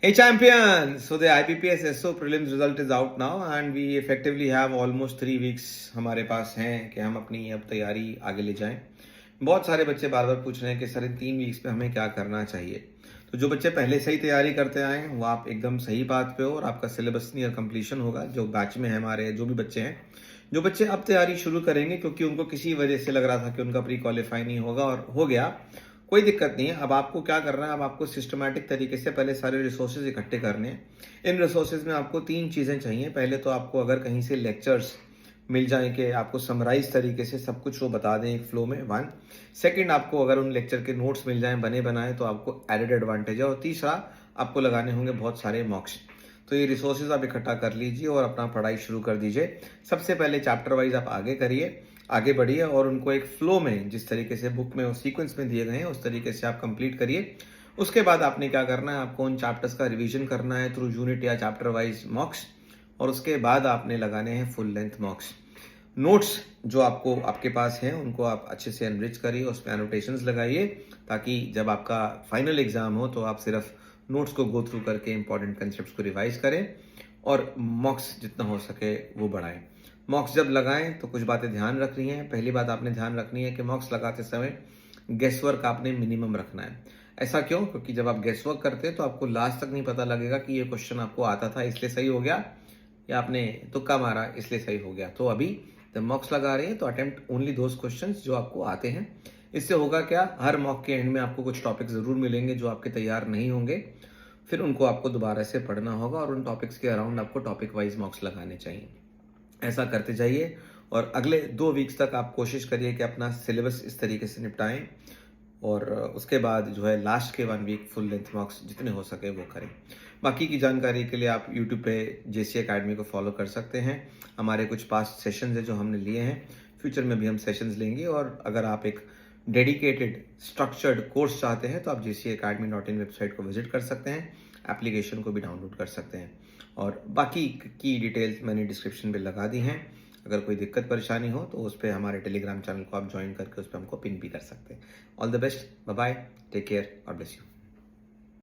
Hey champions! So the IBPS SO prelims result is out now and we effectively have almost 3 weeks हमारे पास हैं कि हम अपनी अब तैयारी आगे ले जाएं। बहुत सारे बच्चे बार बार पूछ रहे हैं कि सर इन 3 वीक्स में हमें क्या करना चाहिए। तो जो बच्चे पहले से ही तैयारी करते आए हैं वो आप एकदम सही बात पे हो और आपका सिलेबस नियर कंप्लीशन होगा। जो बैच में है हमारे जो भी बच्चे हैं, जो बच्चे अब तैयारी शुरू करेंगे क्योंकि उनको किसी वजह से लग रहा था कि उनका प्री क्वालिफाई नहीं होगा और हो गया, कोई दिक्कत नहीं है। अब आपको क्या करना है, अब आपको सिस्टमैटिक तरीके से पहले सारे रिसोर्सेज इकट्ठे करने हैं। इन रिसोर्सेज में आपको 3 चीज़ें चाहिए। पहले तो आपको अगर कहीं से लेक्चर्स मिल जाएं कि आपको समराइज तरीके से सब कुछ वो बता दें एक फ्लो में, वन। सेकंड, आपको अगर उन लेक्चर के नोट्स मिल जाएं बने बनाए तो आपको एडेड एडवांटेज है। और तीसरा, आपको लगाने होंगे बहुत सारे मॉक्स। तो ये रिसोर्सेज आप इकट्ठा कर लीजिए और अपना पढ़ाई शुरू कर दीजिए। सबसे पहले चैप्टर वाइज आप आगे करिए, आगे बढ़िए और उनको एक फ्लो में, जिस तरीके से बुक में और सीक्वेंस में दिए गए हैं उस तरीके से आप कंप्लीट करिए। उसके बाद आपने क्या करना है, आपको उन चैप्टर्स का रिवीजन करना है थ्रू यूनिट या चैप्टर वाइज मॉक्स। और उसके बाद आपने लगाने हैं फुल लेंथ मॉक्स। नोट्स जो आपको आपके पास हैं उनको आप अच्छे से एनरिच करिए, उस पर एनोटेशंस लगाइए ताकि जब आपका फाइनल एग्जाम हो तो आप सिर्फ नोट्स को गो थ्रू करके इंपॉर्टेंट कंसेप्ट्स को रिवाइज करें और मॉक्स जितना हो सके वो बढ़ाएं। मॉक्स जब लगाएं तो कुछ बातें ध्यान रखनी है। पहली बात आपने ध्यान रखनी है कि मॉक्स लगाते समय गेस वर्क आपने मिनिमम रखना है। ऐसा क्यों? क्योंकि जब आप गेस वर्क करते हैं तो आपको लास्ट तक नहीं पता लगेगा कि ये क्वेश्चन आपको आता था इसलिए सही हो गया या आपने तुक्का मारा इसलिए सही हो गया। तो अभी जब मॉक्स लगा रहे हैं तो अटेम्प्ट ओनली दोज क्वेश्चंस जो आपको आते हैं। इससे होगा क्या, हर मॉक के एंड में आपको कुछ टॉपिक जरूर मिलेंगे जो आपके तैयार नहीं होंगे, फिर उनको आपको दोबारा से पढ़ना होगा और उन टॉपिक्स के अराउंड आपको टॉपिक वाइज मॉक्स लगाने चाहिए। ऐसा करते जाइए और अगले 2 वीक्स तक आप कोशिश करिए कि अपना सिलेबस इस तरीके से निपटाएं और उसके बाद जो है लास्ट के 1 वीक फुल लेंथ मॉक्स जितने हो सके वो करें। बाकी की जानकारी के लिए आप यूट्यूब पे जेसी एकेडमी को फॉलो कर सकते हैं। हमारे कुछ पास्ट सेशंस है जो हमने लिए हैं, फ्यूचर में भी हम सेशंस लेंगे। और अगर आप एक डेडिकेटेड स्ट्रक्चर्ड कोर्स चाहते हैं तो आप jcacademy.in वेबसाइट को विजिट कर सकते हैं, एप्लीकेशन को भी डाउनलोड कर सकते हैं। और बाकी की डिटेल्स मैंने डिस्क्रिप्शन पे लगा दी हैं। अगर कोई दिक्कत परेशानी हो तो उस पर हमारे टेलीग्राम चैनल को आप ज्वाइन करके उस पर हमको पिन भी कर सकते हैं। All the best, bye bye, take care और ब्लेस यू।